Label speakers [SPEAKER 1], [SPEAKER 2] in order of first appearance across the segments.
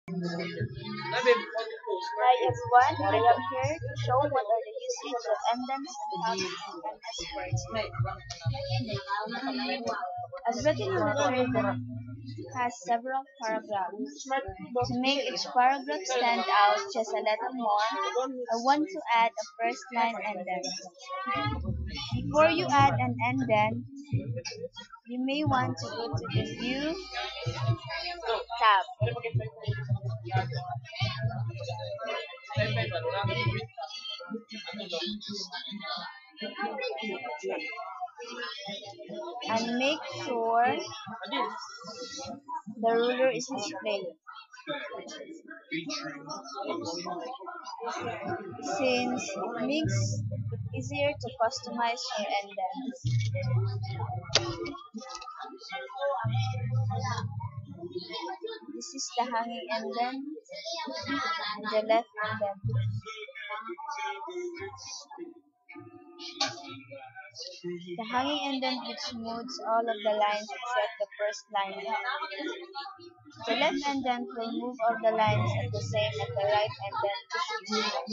[SPEAKER 1] Hi everyone, I am here to show what are the usage of endants, tabs, and S words. Advertising letter has several paragraphs. To make each paragraph stand out just a little more, I want to add a first line indent. Before you add an indent, you may want to go to the View tab. And make sure the ruler is displayed. Since it makes it easier to customize your indents. This is the hanging indent and the left indent. The hanging indent which smooths all of the lines except the first line. The left indent will move all the lines at the same as the right indent is smooth.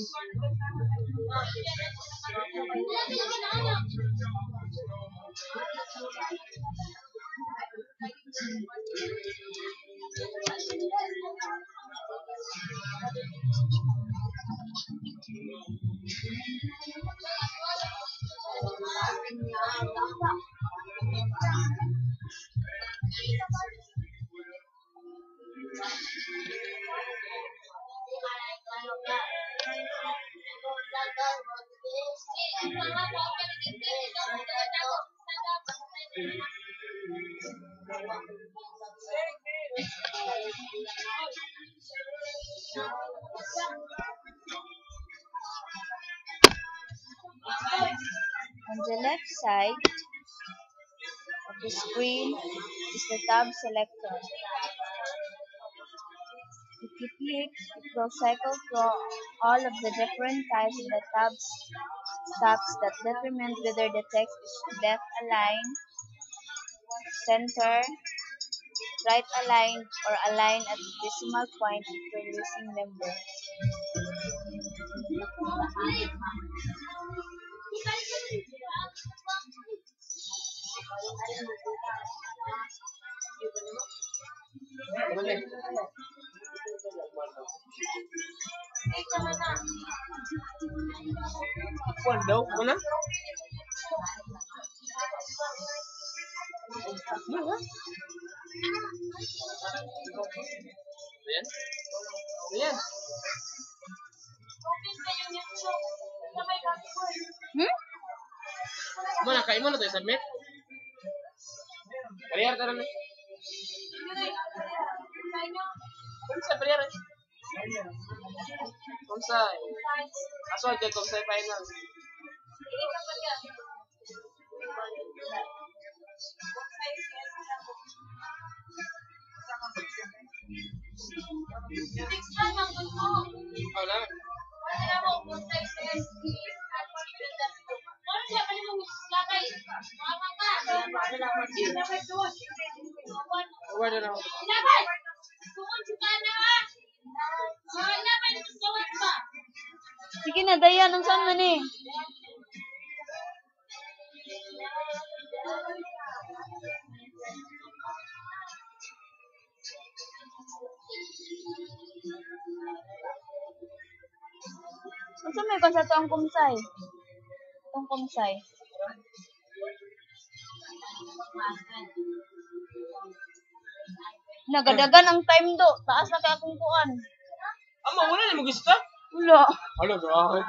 [SPEAKER 1] On the left side of the screen is the tab selector. If you click, it will cycle through all of the different types of the tabs that determine whether the text is left aligned, center, right aligned, or aligned at the decimal point introducing number.
[SPEAKER 2] Mana? Ayan. Ayan. Mana kain mana tuh submit? Bayar taruh nih. Kumsa bayar. Kumsa. Asal aja kumsa final. Oh, lang. Wala na.
[SPEAKER 1] Sige na, Dayan, nung saan man eh? Ano may kon sa toong kumsay? Toong kumsay. Nagadagan ang time do. Taas na kaya kung kuan.
[SPEAKER 2] Ama, wala na mo gusto?
[SPEAKER 1] Wala.
[SPEAKER 2] Wala, bro.